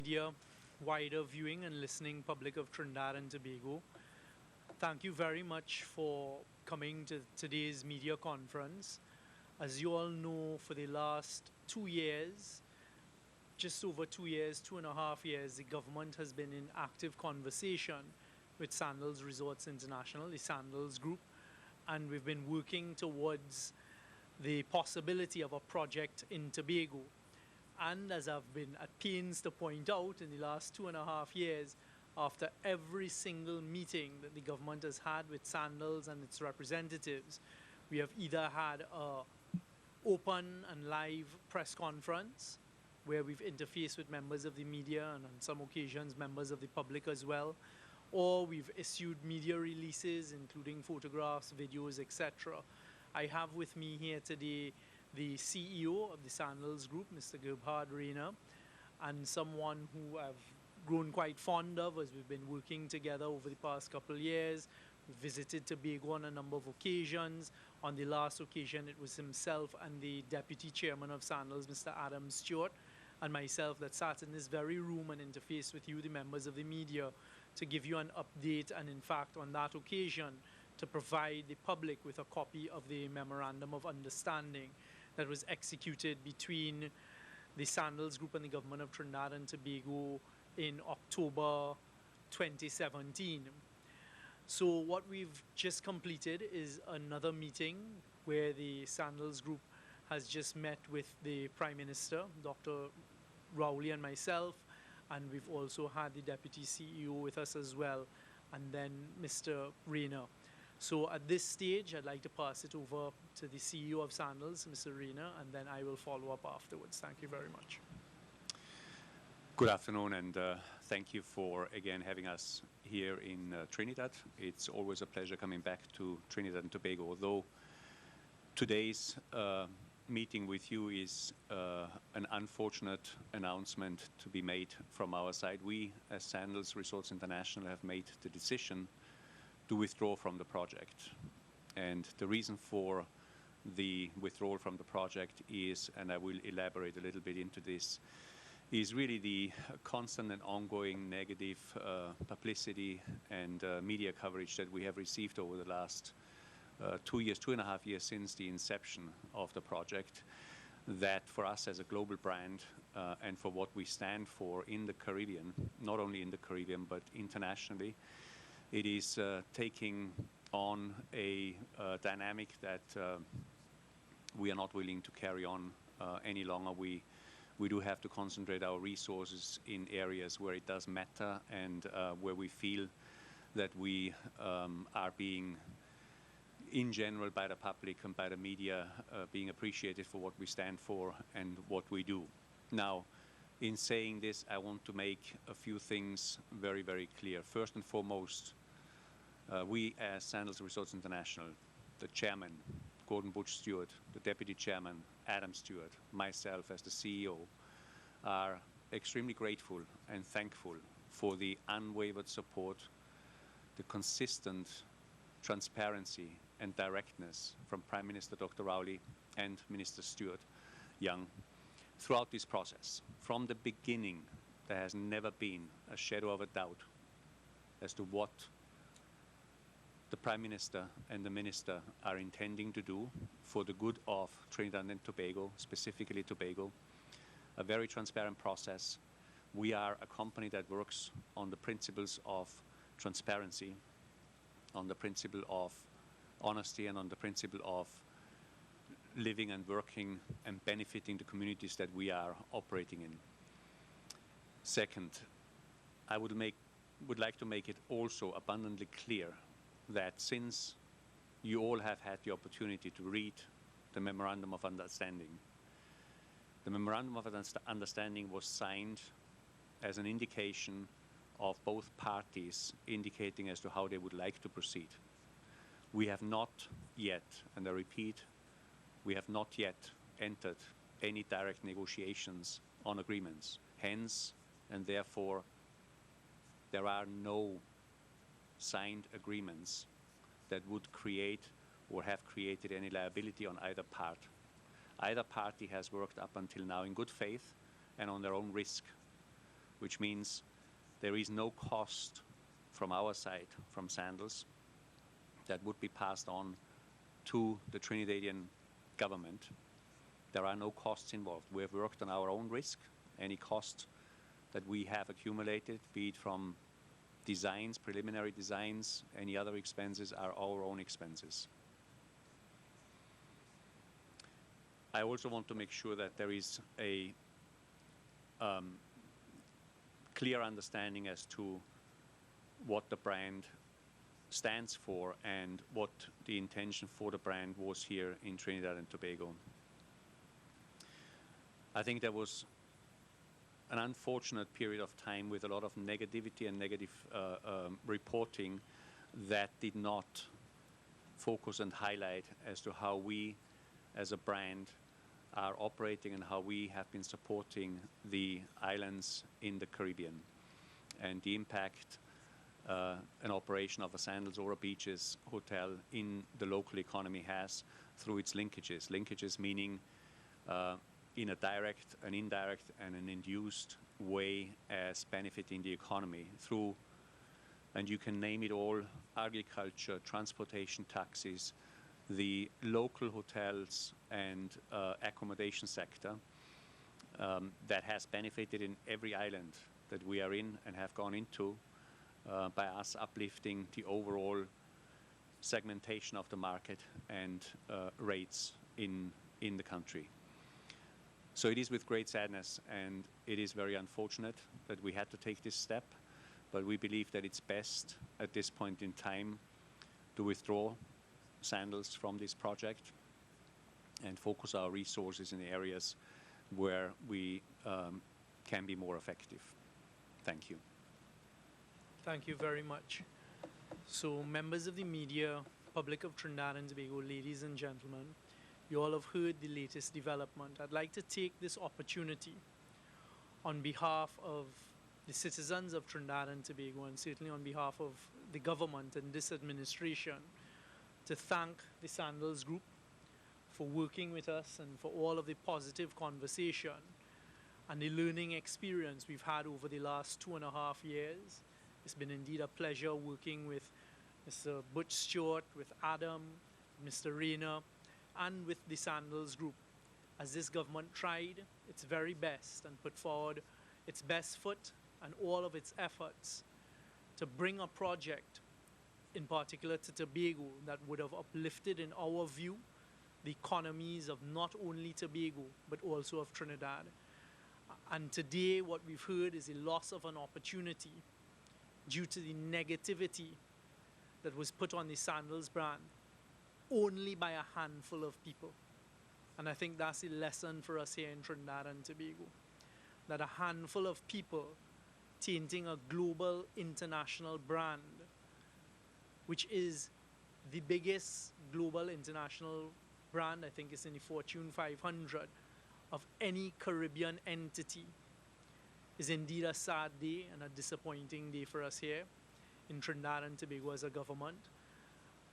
Media, wider viewing and listening public of Trinidad and Tobago. Thank you very much for coming to today's media conference. As you all know, for the last 2 years, just over 2 years, 2.5 years, the government has been in active conversation with Sandals Resorts International, the Sandals Group, and we've been working towards the possibility of a project in Tobago. And as I've been at pains to point out in the last 2.5 years, after every single meeting that the government has had with Sandals and its representatives, we have either had a open and live press conference where we've interfaced with members of the media and on some occasions members of the public as well, or we've issued media releases including photographs, videos, etc. I have with me here today the CEO of the Sandals Group, Mr. Gebhard Rainer, and someone who I've grown quite fond of as we've been working together over the past couple of years. We visited Tobago on a number of occasions. On the last occasion, it was himself and the Deputy Chairman of Sandals, Mr. Stuart, and myself that sat in this very room and interfaced with you, the members of the media, to give you an update, and in fact, on that occasion, to provide the public with a copy of the Memorandum of Understanding that was executed between the Sandals Group and the Government of Trinidad and Tobago in October 2017. So what we've just completed is another meeting where the Sandals Group has just met with the Prime Minister, Dr. Rowley, and myself, and we've also had the Deputy CEO with us as well, and then Mr. Rainer. So at this stage, I'd like to pass it over to the CEO of Sandals, Mr. Rainer, and then I will follow up afterwards. Thank you very much. Good afternoon, and thank you for again having us here in Trinidad. It's always a pleasure coming back to Trinidad and Tobago, although today's meeting with you is an unfortunate announcement to be made from our side. We, as Sandals Resorts International, have made the decision to withdraw from the project. And the reason for the withdrawal from the project is, and I will elaborate a little bit into this, is really the constant and ongoing negative publicity and media coverage that we have received over the last 2 years, 2.5 years since the inception of the project, that for us as a global brand and for what we stand for in the Caribbean, not only in the Caribbean but internationally, it is taking on a dynamic that we are not willing to carry on any longer. We do have to concentrate our resources in areas where it does matter and where we feel that we are being, in general, by the public and by the media, being appreciated for what we stand for and what we do. Now, in saying this, I want to make a few things very, very clear. First and foremost, we as Sandals Resorts International, the chairman, Gordon Butch Stuart, the deputy chairman, Adam Stuart, myself as the CEO, are extremely grateful and thankful for the unwavered support, the consistent transparency and directness from Prime Minister Dr. Rowley and Minister Stuart Young throughout this process. From the beginning, there has never been a shadow of a doubt as to what the Prime Minister and the Minister are intending to do for the good of Trinidad and Tobago, specifically Tobago. A very transparent process. We are a company that works on the principles of transparency, on the principle of honesty, and on the principle of living and working and benefiting the communities that we are operating in. Second, I would like to make it also abundantly clear that since you all have had the opportunity to read the Memorandum of Understanding, the Memorandum of Understanding was signed as an indication of both parties indicating as to how they would like to proceed. We have not yet, and I repeat, we have not yet entered any direct negotiations on agreements. Hence, and therefore, there are no signed agreements that would create or have created any liability on either part. Either party has worked up until now in good faith and on their own risk which means there is no cost from our side, from Sandals, that would be passed on to the Trinidadian government. There are no costs involved. We have worked on our own risk. Any cost that we have accumulated, be it from designs, preliminary designs, any other expenses, are our own expenses. I also want to make sure that there is a clear understanding as to what the brand stands for and what the intention for the brand was here in Trinidad and Tobago. I think there was an unfortunate period of time with a lot of negativity and negative reporting that did not focus and highlight as to how we as a brand are operating and how we have been supporting the islands in the Caribbean and the impact an operation of a Sandals or a Beaches hotel in the local economy has through its linkages. Linkages meaning in a direct, an indirect, and an induced way as benefiting the economy through, and you can name it all, agriculture, transportation, taxis, the local hotels and accommodation sector that has benefited in every island that we are in and have gone into by us uplifting the overall segmentation of the market and rates in the country. So it is with great sadness, and it is very unfortunate that we had to take this step, but we believe that it's best at this point in time to withdraw Sandals from this project and focus our resources in the areas where we can be more effective. Thank you. Thank you very much. So, members of the media, public of Trinidad and Tobago, ladies and gentlemen, you all have heard the latest development. I'd like to take this opportunity on behalf of the citizens of Trinidad and Tobago, and certainly on behalf of the government and this administration, to thank the Sandals Group for working with us and for all of the positive conversation and the learning experience we've had over the last 2.5 years. It's been indeed a pleasure working with Mr. Butch Stuart, with Adam, Mr. Rainer, and with the Sandals Group, as this government tried its very best and put forward its best foot and all of its efforts to bring a project, in particular to Tobago, that would have uplifted, in our view, the economies of not only Tobago, but also of Trinidad. And today, what we've heard is a loss of an opportunity due to the negativity that was put on the Sandals brand only by a handful of people. And I think that's a lesson for us here in Trinidad and Tobago, that a handful of people tainting a global international brand, which is the biggest global international brand, I think it's in the Fortune 500 of any Caribbean entity, is indeed a sad day and a disappointing day for us here in Trinidad and Tobago as a government.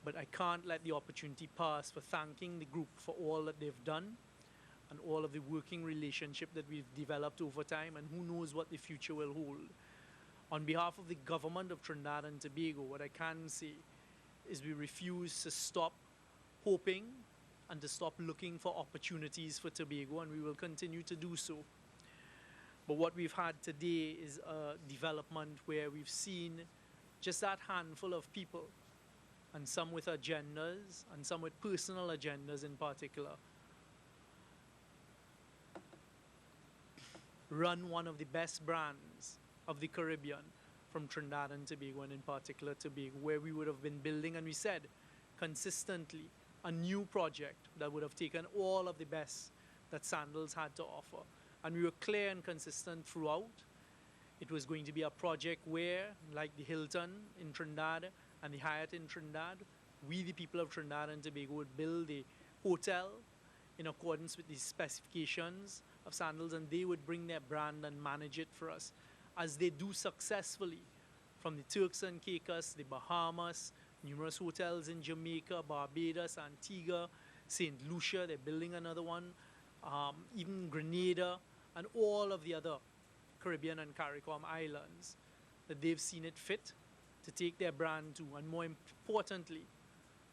But I can't let the opportunity pass for thanking the group for all that they've done and all of the working relationship that we've developed over time, and who knows what the future will hold. On behalf of the government of Trinidad and Tobago, what I can say is we refuse to stop hoping and to stop looking for opportunities for Tobago, and we will continue to do so. But what we've had today is a development where we've seen just that handful of people, and some with agendas, and some with personal agendas in particular, run one of the best brands of the Caribbean from Trinidad and Tobago, and in particular Tobago, where we would have been building, and we said consistently, a new project that would have taken all of the best that Sandals had to offer. And we were clear and consistent throughout. It was going to be a project where, like the Hilton in Trinidad and the Hyatt in Trinidad, we, the people of Trinidad and Tobago, would build a hotel in accordance with the specifications of Sandals, and they would bring their brand and manage it for us, as they do successfully from the Turks and Caicos, the Bahamas, numerous hotels in Jamaica, Barbados, Antigua, St. Lucia. They're building another one, even Grenada, and all of the other Caribbean and CARICOM islands, that they've seen it fit to take their brand to, and more importantly,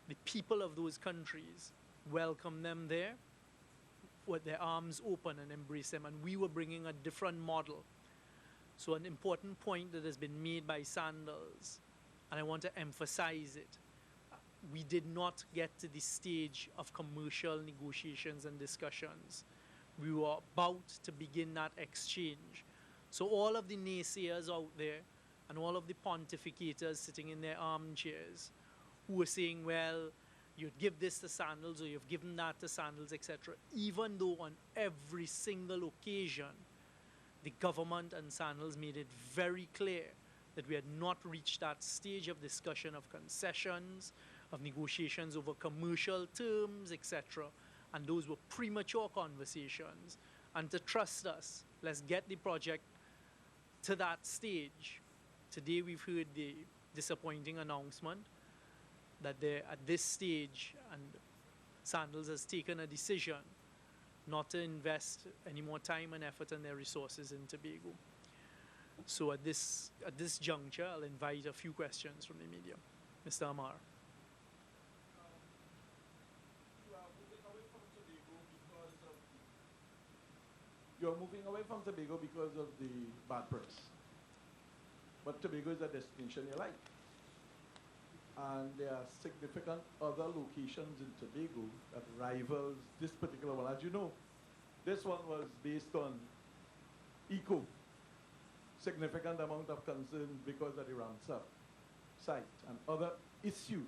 the people of those countries welcome them there with their arms open and embrace them. And we were bringing a different model. So an important point that has been made by Sandals, and I want to emphasize it, we did not get to the stage of commercial negotiations and discussions. We were about to begin that exchange. So all of the naysayers out there and all of the pontificators sitting in their armchairs who were saying, well, you'd give this to Sandals or you've given that to Sandals, etc., even though on every single occasion the government and Sandals made it very clear that we had not reached that stage of discussion of concessions, of negotiations over commercial terms, etc. And those were premature conversations. And to trust us, let's get the project to that stage. Today we've heard the disappointing announcement that they're at this stage, and Sandals has taken a decision not to invest any more time and effort and their resources in Tobago. So at this juncture, I'll invite a few questions from the media. Mr. Amar. You are moving away from Tobago because of the bad press. But Tobago is a destination you like. And there are significant other locations in Tobago that rivals this particular one. As you know, this one was based on eco, significant amount of concern because of the Ramsar site and other issues.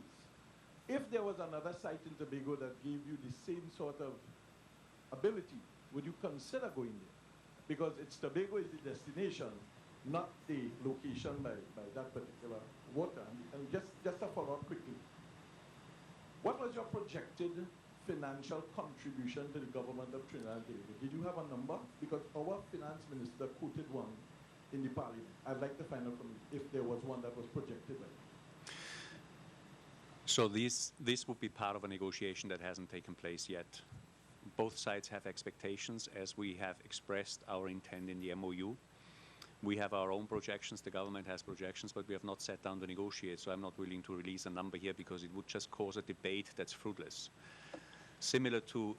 If there was another site in Tobago that gave you the same sort of ability, would you consider going there? Because Tobago is the destination, not the location by that particular water. And just a follow-up quickly. What was your projected financial contribution to the government of Trinidad and Tobago? Did you have a number? Because our finance minister quoted one in the parliament. I'd like to find out from you if there was one that was projected by you. So this would be part of a negotiation that hasn't taken place yet. Both sides have expectations, as we have expressed our intent in the MOU. We have our own projections, the government has projections, but we have not sat down to negotiate, so I'm not willing to release a number here because it would just cause a debate that's fruitless. Similar to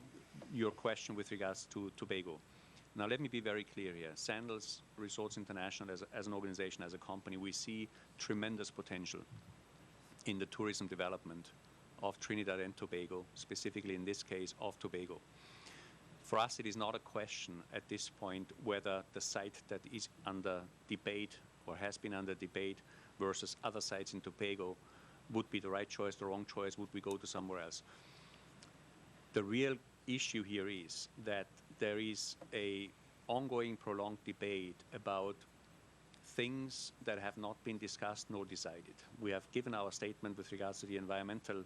your question with regards to Tobago. Now let me be very clear here. Sandals Resorts International as an organization, as a company, we see tremendous potential in the tourism development of Trinidad and Tobago, specifically in this case of Tobago. For us, it is not a question at this point whether the site that is under debate or has been under debate versus other sites in Tobago would be the right choice, the wrong choice, would we go to somewhere else. The real issue here is that there is a ongoing prolonged debate about things that have not been discussed nor decided. We have given our statement with regards to the environmental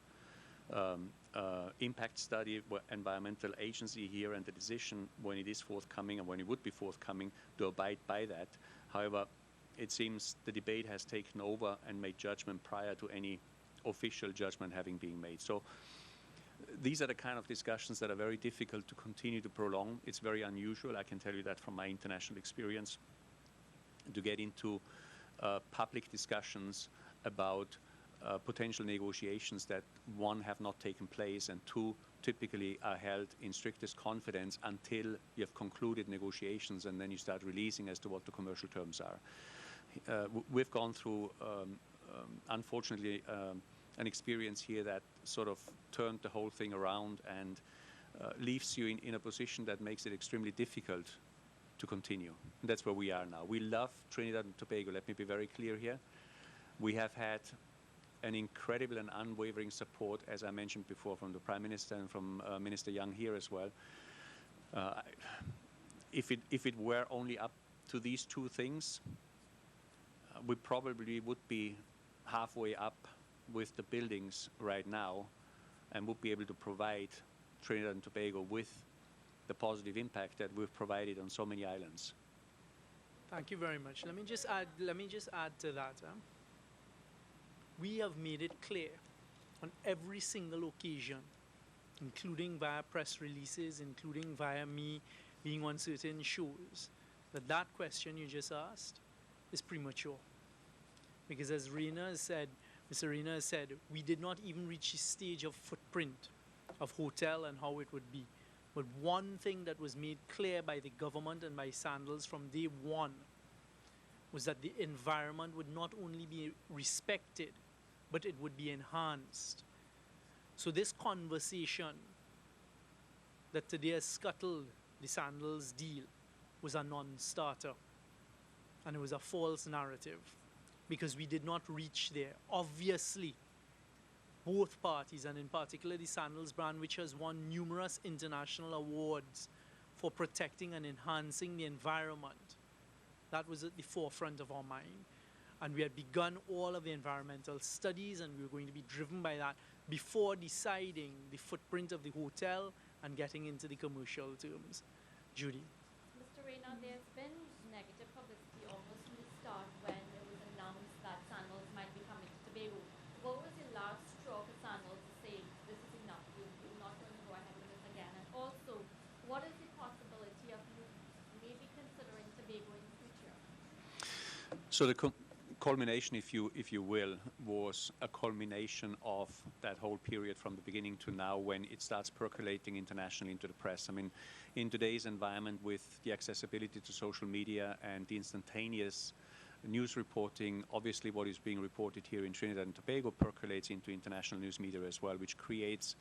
impact study, environmental agency here, and the decision when it is forthcoming and when it would be forthcoming to abide by that. However, it seems the debate has taken over and made judgment prior to any official judgment having been made. So these are the kind of discussions that are very difficult to continue to prolong. It's very unusual, I can tell you that from my international experience, to get into public discussions about potential negotiations that, one, have not taken place, and two, typically are held in strictest confidence until you have concluded negotiations, and then you start releasing as to what the commercial terms are. We've gone through, unfortunately, an experience here that sort of turned the whole thing around and leaves you in a position that makes it extremely difficult to continue. And that's where we are now. We love Trinidad and Tobago, let me be very clear here. We have had an incredible and unwavering support, as I mentioned before, from the Prime Minister and from Minister Young here as well. If it were only up to these two things, we probably would be halfway up with the buildings right now and would be able to provide Trinidad and Tobago with the positive impact that we've provided on so many islands. Thank you very much. Let me just add to that. We have made it clear on every single occasion, including via press releases, including via me being on certain shows, that that question you just asked is premature. Because as Rainer has said, Mr. Rainer has said, we did not even reach the stage of footprint of hotel and how it would be. But one thing that was made clear by the government and by Sandals from day one was that the environment would not only be respected, but it would be enhanced. So this conversation that today has scuttled the Sandals deal was a non-starter. And it was a false narrative because we did not reach there. Obviously, both parties, and in particular the Sandals brand, which has won numerous international awards for protecting and enhancing the environment, that was at the forefront of our mind. And we had begun all of the environmental studies, and we were going to be driven by that before deciding the footprint of the hotel and getting into the commercial terms. Judy. Mr. Rainer, there's been negative publicity almost from the start when it was announced that Sandals might be coming to Tobago. What was the last straw for Sandals to say, this is enough, we're not going to go ahead with this again? And also, what is the possibility of you maybe considering Tobago in the future? So the culmination, if you will, was a culmination of that whole period from the beginning to now when it starts percolating internationally into the press. I mean, in today's environment with the accessibility to social media and the instantaneous news reporting, obviously what is being reported here in Trinidad and Tobago percolates into international news media as well, which creates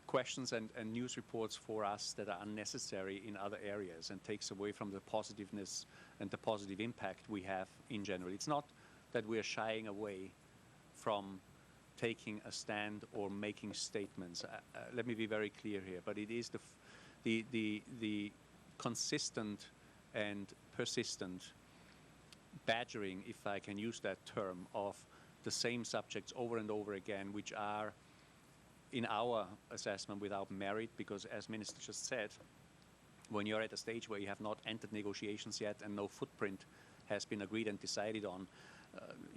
questions and news reports for us that are unnecessary in other areas and takes away from the positiveness and the positive impact we have in general. It's not that we are shying away from taking a stand or making statements. Let me be very clear here, but it is the consistent and persistent badgering, if I can use that term, of the same subjects over and over again, which are in our assessment without merit, because as Minister just said, when you're at a stage where you have not entered negotiations yet and no footprint has been agreed and decided on,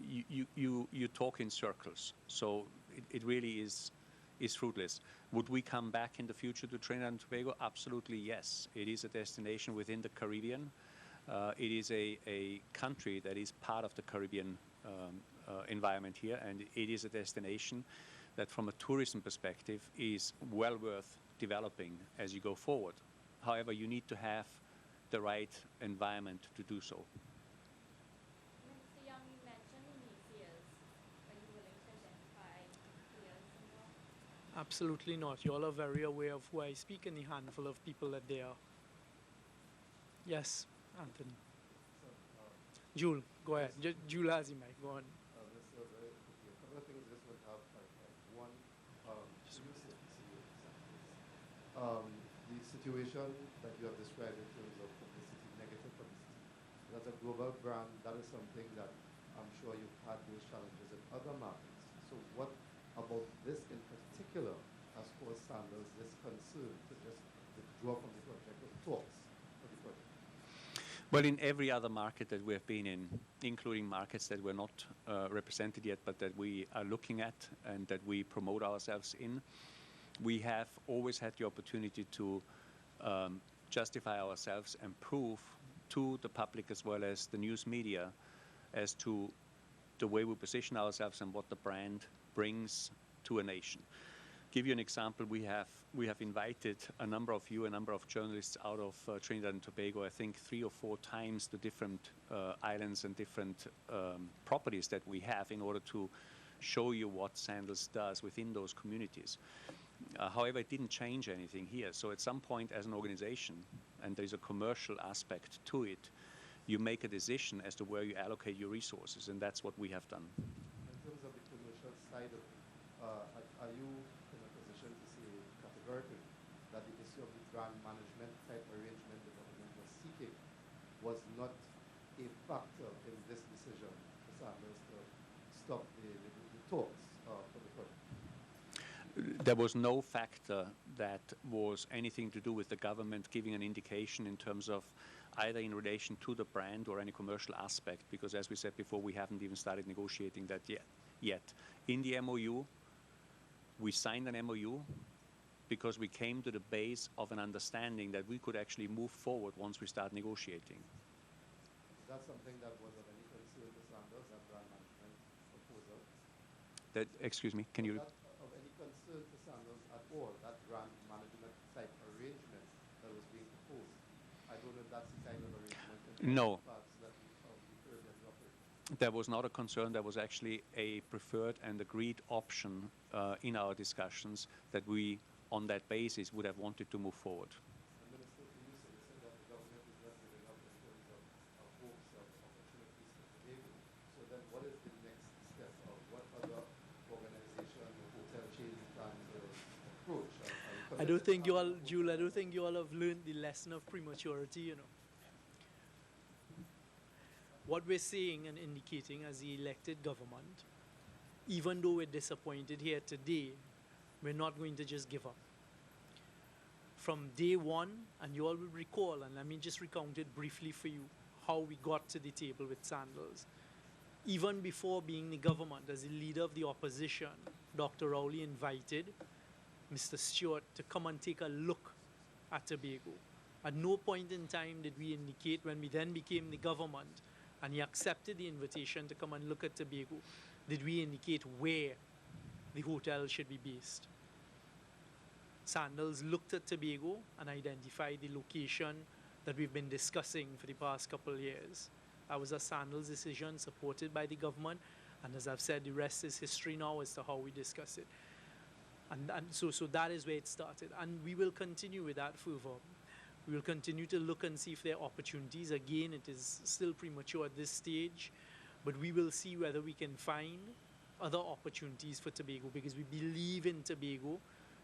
you talk in circles. So it really is fruitless. Would we come back in the future to Trinidad and Tobago? Absolutely yes. It is a destination within the Caribbean. It is a country that is part of the Caribbean environment here, and it is a destination that from a tourism perspective is well worth developing as you go forward. However, you need to have the right environment to do so. Mr. Young, you mentioned Initials. Are you willing to identify players involved? Absolutely not. You all are very aware of who I speak and the handful of people that they are. Yes, Anthony. Jule, go ahead. Jule has the mic. Go on. A couple of things just would have clarified. One, the situation that you have described in terms of publicity, negative publicity. As a global brand, that is something that I'm sure you've had those challenges in other markets. So what about this in particular has caused Sandals this concern to just withdraw from the project or talks for the project? Well, in every other market that we have been in, including markets that we're not represented yet, but that we are looking at and that we promote ourselves in, we have always had the opportunity to justify ourselves and prove to the public as well as the news media as to the way we position ourselves and what the brand brings to a nation. Give you an example, we have invited a number of journalists out of Trinidad and Tobago, I think 3 or 4 times the different islands and different properties that we have in order to show you what Sandals does within those communities. However, it didn't change anything here. So at some point as an organization, and there's a commercial aspect to it, you make a decision as to where you allocate your resources, and that's what we have done. In terms of the commercial side of it, are you in a position to say categorically that the issue of the brand management type arrangement the government was seeking was not a factor in this decision for Sandals to stop the talks for the project? There was no factor that was anything to do with the government giving an indication in terms of either in relation to the brand or any commercial aspect, because as we said before, we haven't even started negotiating that yet. In the MOU, we signed an MOU because we came to the base of an understanding that we could actually move forward once we start negotiating. Is that something that was of any concern to Sandals, that brand management proposal? That, excuse me, can you? Was that of any concern to Sandals at all, that brand management type arrangement that was being proposed? I don't know if that's the kind of arrangement in No. parts that we heard that you operate. That was not a concern. That was actually a preferred and agreed option in our discussions that we, on that basis, would have wanted to move forward. And Minister, to you, so you said that the government is not giving up in terms of hopes of opportunities for Tobago. So then what is the next step of what other organization or hotel chain you plan to approach? I don't think you all, Jules, I don't think you all have learned the lesson of prematurity, you know. What we're seeing and indicating as the elected government, even though we're disappointed here today, we're not going to just give up. From day one, and you all will recall, and let me just recount it briefly for you, how we got to the table with Sandals. Even before being the government, as the leader of the opposition, Dr. Rowley invited Mr. Stuart to come and take a look at Tobago. At no point in time did we indicate, when we then became the government, and he accepted the invitation to come and look at Tobago, did we indicate where the hotel should be based. Sandals looked at Tobago and identified the location that we've been discussing for the past couple of years. That was a Sandals decision supported by the government, and as I've said, the rest is history now as to how we discuss it. And so that is where it started, and we will continue with that fervor. We will continue to look and see if there are opportunities. Again, it is still premature at this stage, but we will see whether we can find other opportunities for Tobago, because we believe in Tobago.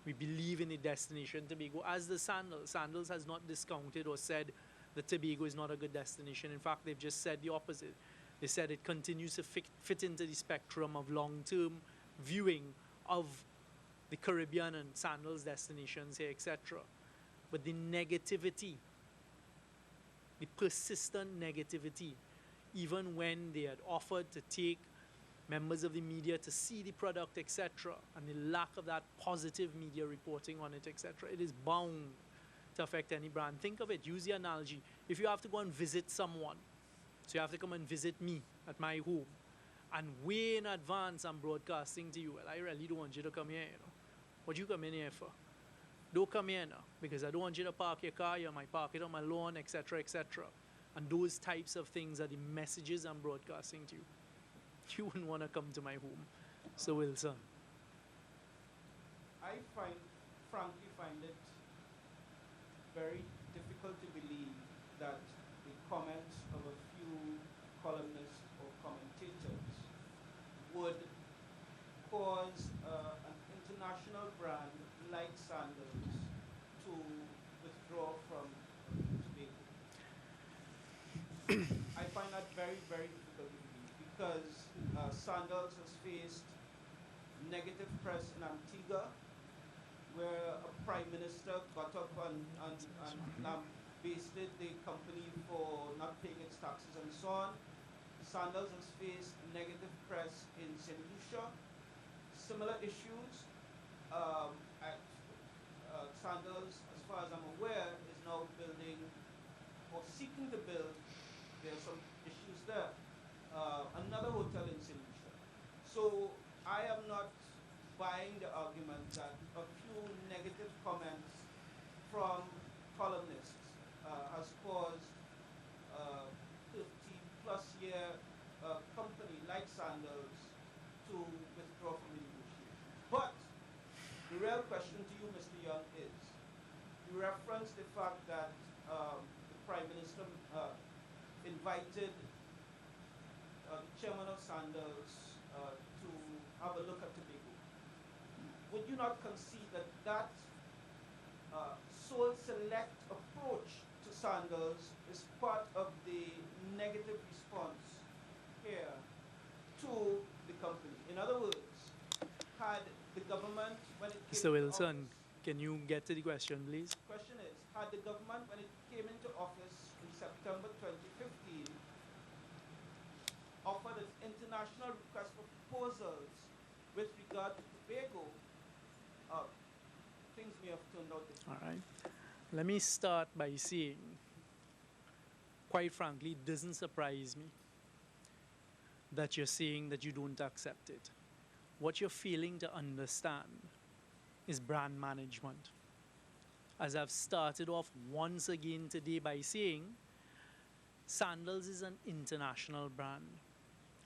We believe in the destination Tobago. As the Sandals, Sandals has not discounted or said that Tobago is not a good destination. In fact, they've just said the opposite. They said it continues to fit into the spectrum of long-term viewing of the Caribbean and Sandals destinations here, etc. But the negativity, the persistent negativity, even when they had offered to take members of the media to see the product, etc., and the lack of that positive media reporting on it, etc., it is bound to affect any brand. Think of it, use the analogy. If you have to go and visit someone, so you have to come and visit me at my home, and way in advance I'm broadcasting to you, well, I really don't want you to come here, you know. What you come in here for? Don't come here now, because I don't want you to park your car, you might park it on my lawn, etc., etc. And those types of things are the messages I'm broadcasting to you. You wouldn't want to come to my home. So Wilson. I frankly find it very difficult to believe that the comments of a few columnists or commentators would cause an international brand like Sandals to withdraw from Tobago. I find that very, very difficult to believe, because Sandals has faced negative press in Antigua, where a prime minister got up and lambasted the company for not paying its taxes and so on. Sandals has faced negative press in St. Lucia. Similar issues. Sandals, as far as I'm aware, is now building or seeking to build. There are some issues there. Another hotel in St. Lucia. So I am not buying the argument that a few negative comments from columnists has caused a 30-plus year company like Sandals to withdraw from the negotiations. But the real question to you, Mr. Young, is you referenced the fact that the Prime Minister invited the chairman of Sandals to have a look at Tobago. Would you not concede that that sole select approach to Sandals is part of the negative response here to the company? In other words, had the government, when it came Mr. into Wilson, office, can you get to the question, please? the question is, had the government, when it came into office in September 2015, offered its international request for proposals with regard to Tobago, things may have turned out differently. All right. Let me start by saying, quite frankly, it doesn't surprise me that you're saying that you don't accept it. What you're failing to understand is brand management. As I've started off once again today by saying, Sandals is an international brand.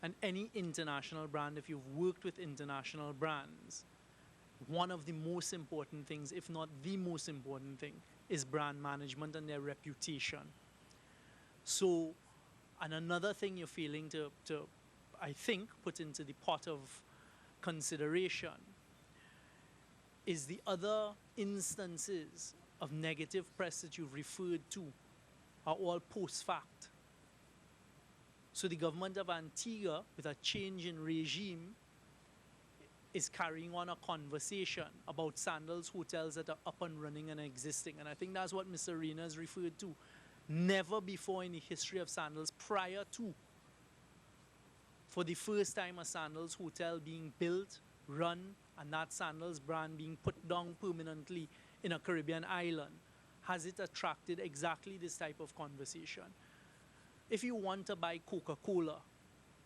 And any international brand, if you've worked with international brands, one of the most important things, if not the most important thing, is brand management and their reputation. So, and another thing you're failing to I think, put into the pot of consideration is the other instances of negative press that you've referred to are all post fact. So the government of Antigua, with a change in regime, is carrying on a conversation about Sandals hotels that are up and running and existing. And I think that's what Mr. Rainer has referred to. Never before in the history of Sandals, prior to, for the first time, a Sandals hotel being built, run, and that Sandals brand being put down permanently in a Caribbean island, has it attracted exactly this type of conversation. If you want to buy Coca-Cola,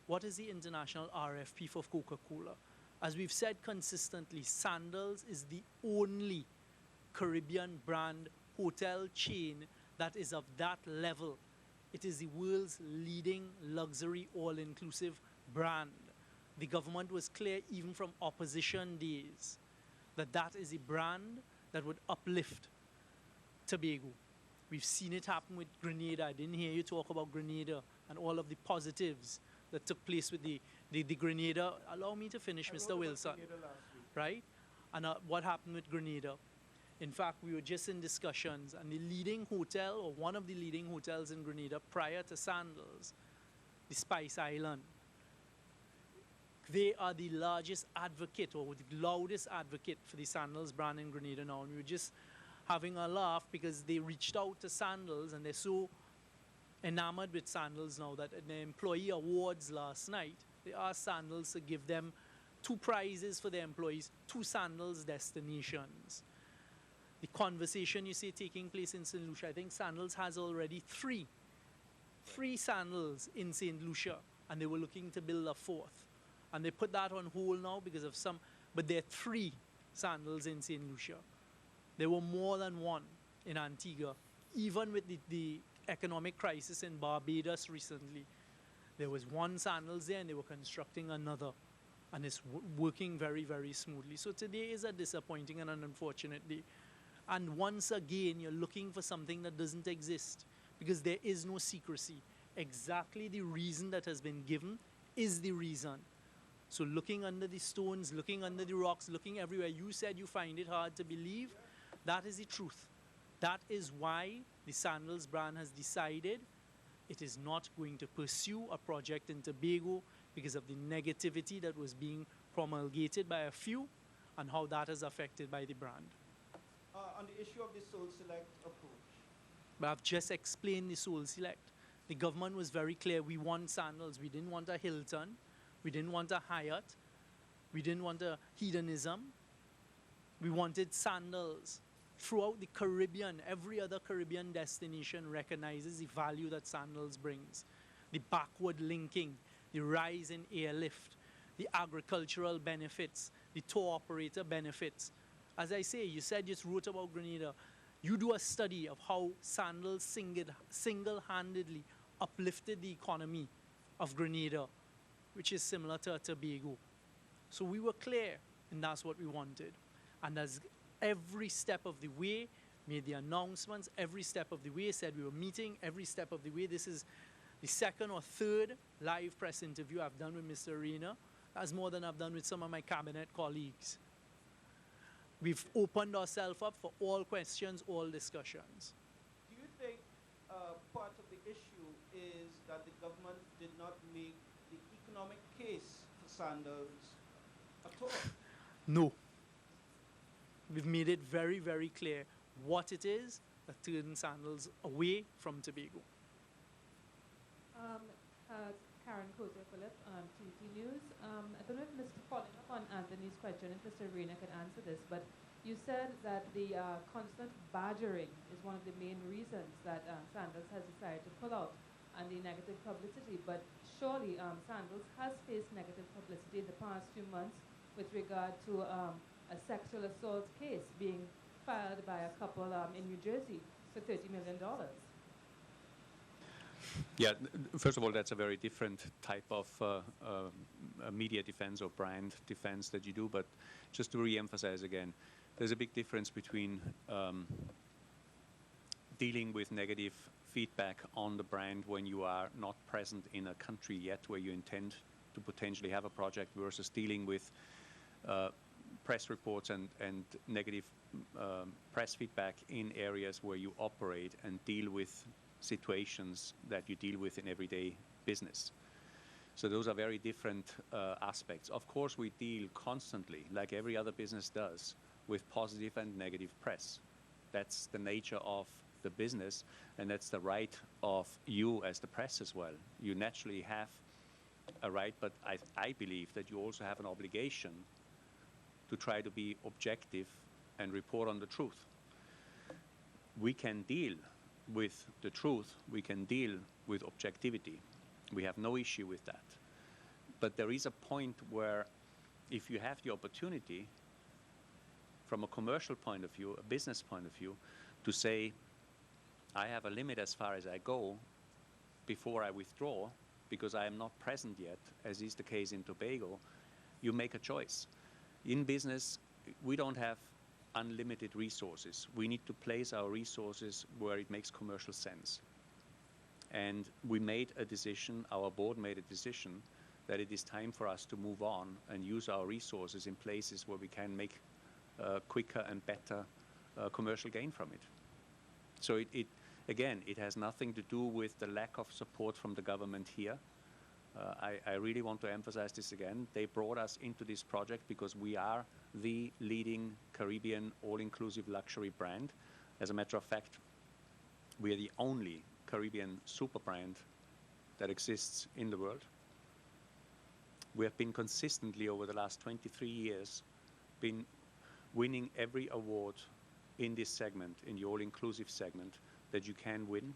what is the international RFP for Coca-Cola? As we've said consistently, Sandals is the only Caribbean brand hotel chain that is of that level. It is the world's leading luxury all-inclusive brand. The government was clear even from opposition days that that is a brand that would uplift Tobago. We've seen it happen with Grenada. I didn't hear you talk about Grenada and all of the positives that took place with the Grenada. Allow me to finish, Mr. Wilson. Right? And what happened with Grenada? In fact, we were just in discussions, and the leading hotel, or one of the leading hotels in Grenada prior to Sandals, the Spice Island, they are the largest advocate, or the loudest advocate for the Sandals brand in Grenada now. And we were just having a laugh because they reached out to Sandals, and they're so enamored with Sandals now that in the employee awards last night, they asked Sandals to give them 2 prizes for their employees, 2 Sandals destinations. The conversation you see taking place in St. Lucia, I think Sandals has already 3 Sandals in St. Lucia, and they were looking to build a 4th. And they put that on hold now because of some, but there are 3 Sandals in St. Lucia. There were more than 1 in Antigua. Even with the economic crisis in Barbados recently, there was 1 Sandals there and they were constructing another. And it's working very, very smoothly. So today is a disappointing and an unfortunate day. And once again, you're looking for something that doesn't exist because there is no secrecy. Exactly the reason that has been given is the reason. So looking under the stones, looking under the rocks, looking everywhere, you said you find it hard to believe. That is the truth. That is why the Sandals brand has decided it is not going to pursue a project in Tobago because of the negativity that was being promulgated by a few and how that is affected by the brand. On the issue of the Soul Select approach, But I've just explained the Soul Select. The government was very clear. We want Sandals. We didn't want a Hilton. We didn't want a Hyatt. We didn't want a hedonism. We wanted Sandals. Throughout the Caribbean, every other Caribbean destination recognizes the value that Sandals brings. The backward linking, the rise in airlift, the agricultural benefits, the tour operator benefits. As I say, you said you just wrote about Grenada. You do a study of how Sandals single-handedly uplifted the economy of Grenada, which is similar to Tobago. So we were clear, and that's what we wanted. And as every step of the way, made the announcements, every step of the way said we were meeting, every step of the way. This is the 2nd or 3rd live press interview I've done with Mr. Rainer. That's more than I've done with some of my cabinet colleagues. We've opened ourselves up for all questions, all discussions. do you think part of the issue is that the government did not make the economic case for Sandals at all? No. We've made it very, very clear what it is that turns Sandals away from Tobago. Karen Kozer-Phillip, TT News. I don't know if Mr. Following up on Anthony's question, if Mr. Rainer could answer this, but You said that the constant badgering is one of the main reasons that Sandals has decided to pull out, and the negative publicity. But surely Sandals has faced negative publicity in the past few months with regard to a sexual assault case being filed by a couple in New Jersey for $30 million. Yeah, first of all, that's a very different type of media defense or brand defense that you do. But just to re-emphasize again, there's a big difference between dealing with negative feedback on the brand when you are not present in a country yet where you intend to potentially have a project versus dealing with press reports and negative press feedback in areas where you operate and deal with situations that you deal with in everyday business. So those are very different aspects. Of course, we deal constantly, like every other business does, with positive and negative press. That's the nature of the business, and that's the right of you as the press as well. You naturally have a right, but I believe that you also have an obligation to try to be objective and report on the truth. We can deal with the truth, we can deal with objectivity. We have no issue with that. But there is a point where if you have the opportunity from a commercial point of view, a business point of view, to say, I have a limit as far as I go before I withdraw because I am not present yet, as is the case in Tobago, you make a choice. In business, we don't have unlimited resources. We need to place our resources where it makes commercial sense. And we made a decision, our board made a decision, that it is time for us to move on and use our resources in places where we can make quicker and better commercial gain from it. So again, it has nothing to do with the lack of support from the government here. I really want to emphasize this again. They brought us into this project because we are the leading Caribbean all-inclusive luxury brand. As a matter of fact, we are the only Caribbean super brand that exists in the world. We have been consistently over the last 23 years been winning every award in this segment, in the all-inclusive segment, that you can win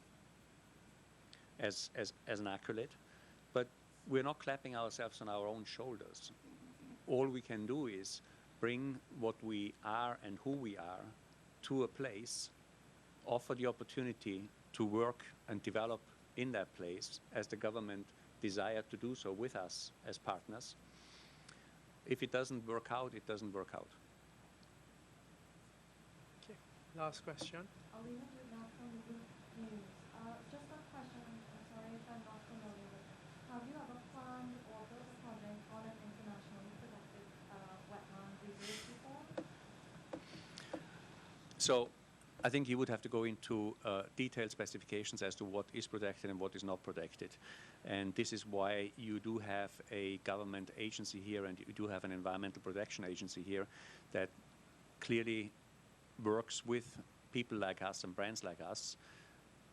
as an accolade. But we're not clapping ourselves on our own shoulders. All we can do is bring what we are and who we are to a place, offer the opportunity to work and develop in that place as the government desired to do so with us as partners. If it doesn't work out, it doesn't work out. Okay, last question. Alina did not from the news. Just a question, I'm sorry if I'm not familiar with it. Have you ever planned or built a project on an internationally protected wetland reserve before? So I think you would have to go into detailed specifications as to what is protected and what is not protected. And this is why you do have a government agency here and you do have an environmental protection agency here that clearly works with people like us and brands like us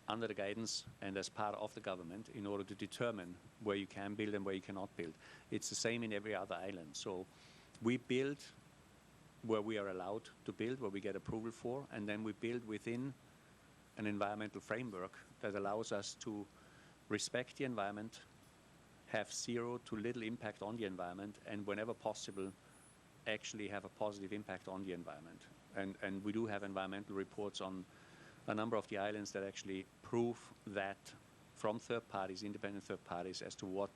under the guidance and as part of the government in order to determine where you can build and where you cannot build. It's the same in every other island. So we build where we are allowed to build, where we get approval for, and then we build within an environmental framework that allows us to respect the environment, have zero to little impact on the environment, and whenever possible, actually have a positive impact on the environment. And we do have environmental reports on a number of the islands that actually prove that from third parties, independent third parties, as to what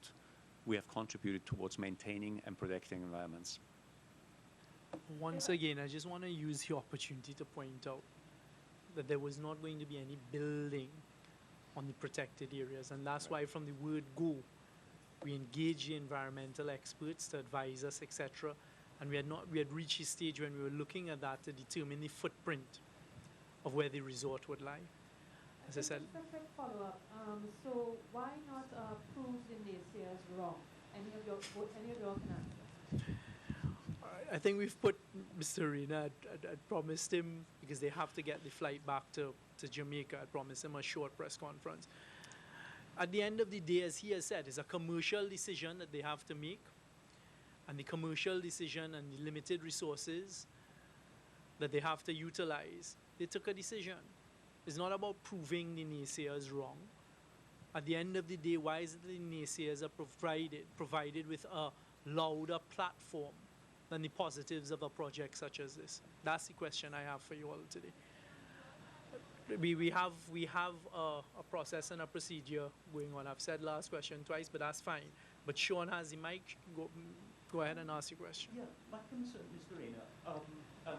we have contributed towards maintaining and protecting environments. Once again, I just want to use the opportunity to point out that there was not going to be any building on the protected areas, and that's why from the word go, we engaged the environmental experts to advise us, etc. And we had reached a stage when we were looking at that to determine the footprint of where the resort would lie. As I said. Just a quick follow-up. So why not prove the naysayers wrong? Any of your can answer. I think we've put Mr. Rainer, I'd promised him, because they have to get the flight back to Jamaica, I promised him a short press conference. At the end of the day, as he has said, it's a commercial decision that they have to make. And the commercial decision and the limited resources that they have to utilize, they took a decision. It's not about proving the naysayers wrong. At the end of the day, why is it the naysayers are provided with a louder platform than the positives of a project such as this? That's the question I have for you all today. We have a process and a procedure going on. I've said last question twice, but that's fine. But Sean has the mic. Go ahead and ask your question. Yeah, my concern, Mr. Rainer, and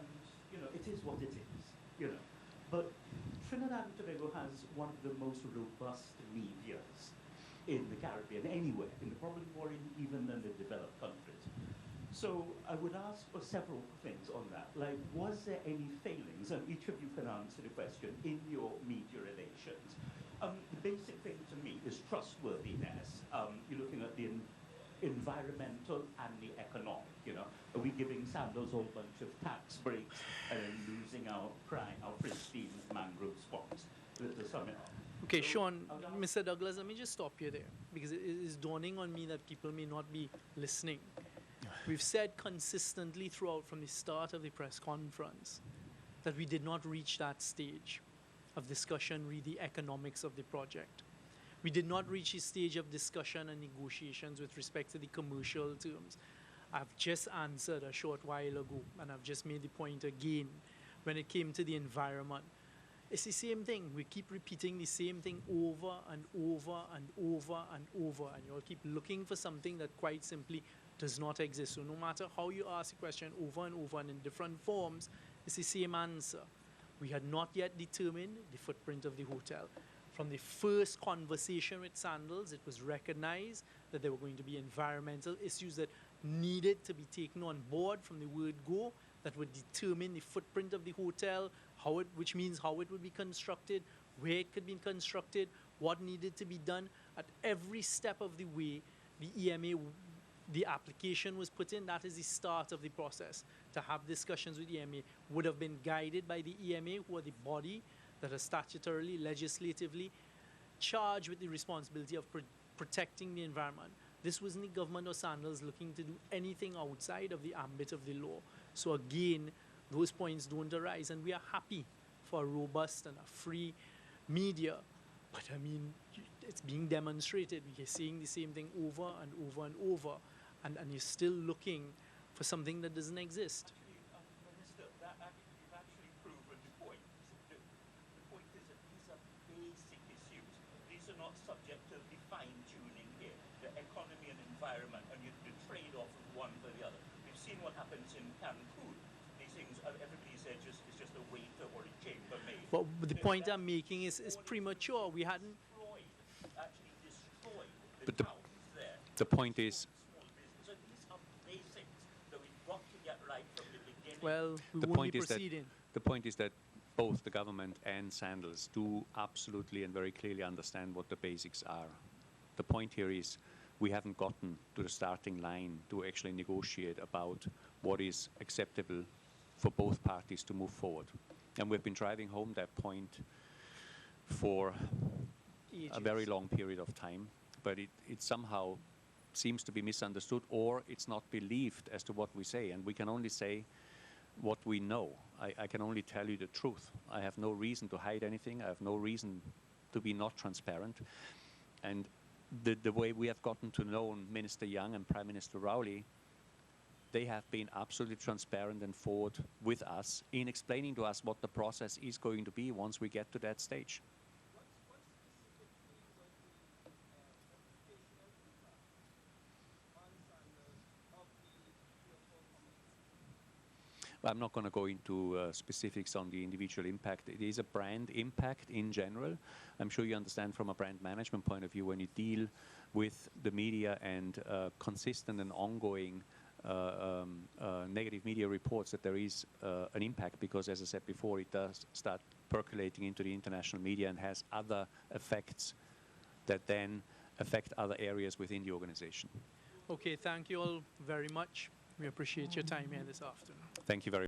it is what it is, But Trinidad and Tobago has one of the most robust medias in the Caribbean, anywhere, probably more even than the developed countries. So I would ask for several things on that. Like, was there any failings, and each of you can answer the question, in your media relations? The basic thing to me is trustworthiness. You're looking at the environmental and the economic, Are we giving Sandals a whole bunch of tax breaks and then losing our pristine mangrove swamps? The summit. Okay, So, Sean, Mr. Douglas, let me just stop you there, because it is dawning on me that people may not be listening. We've said consistently throughout, from the start of the press conference, that we did not reach that stage of discussion, read the economics of the project. We did not reach the stage of discussion and negotiations with respect to the commercial terms. I've just answered a short while ago, and I've just made the point again when it came to the environment. It's the same thing. We keep repeating the same thing over and over and over and over, and you all keep looking for something that quite simply does not exist. So no matter how you ask the question over and over and in different forms, it's the same answer. We had not yet determined the footprint of the hotel. From the first conversation with Sandals, it was recognized that there were going to be environmental issues that needed to be taken on board from the word go, that would determine the footprint of the hotel, which means how it would be constructed, where it could be constructed, what needed to be done. At every step of the way, the EMA, the application was put in. That is the start of the process. To have discussions with the EMA would have been guided by the EMA, who are the body that are statutorily, legislatively charged with the responsibility of protecting the environment. This wasn't the government or Sandals looking to do anything outside of the ambit of the law. So again, those points don't arise, and we are happy for a robust and a free media. But I mean, it's being demonstrated. We are seeing the same thing over and over and over, and you're still looking for something that doesn't exist. Minister, you've actually proven the point. The point is that these are basic issues. These are not subject to the fine-tuning here. The economy and environment, and the trade-off of one for the other. We've seen what happens in Cancun. These things, everybody said, it's just a waiter or a chambermaid. But the point I'm making is premature. We hadn't. Actually destroyed But the towns there. the point is, So these are basics that we've got to get right from the beginning. Well, we the won't point be is that proceeding. the point is that both the government and Sandals do absolutely and very clearly understand what the basics are. The point here is we haven't gotten to the starting line to actually negotiate about what is acceptable for both parties to move forward. And we've been driving home that point for a very long period of time, but it somehow seems to be misunderstood, or it's not believed as to what we say, and we can only say what we know. I can only tell you the truth. I have no reason to hide anything. I have no reason to be not transparent. And the way we have gotten to know Minister Young and Prime Minister Rowley, they have been absolutely transparent and forward with us in explaining to us what the process is going to be once we get to that stage. I'm not going to go into specifics on the individual impact. It is a brand impact in general. I'm sure you understand from a brand management point of view, when you deal with the media and consistent and ongoing negative media reports, that there is an impact, because, as I said before, it does start percolating into the international media and has other effects that then affect other areas within the organization. Okay, thank you all very much. We appreciate your time here this afternoon. Thank you very much.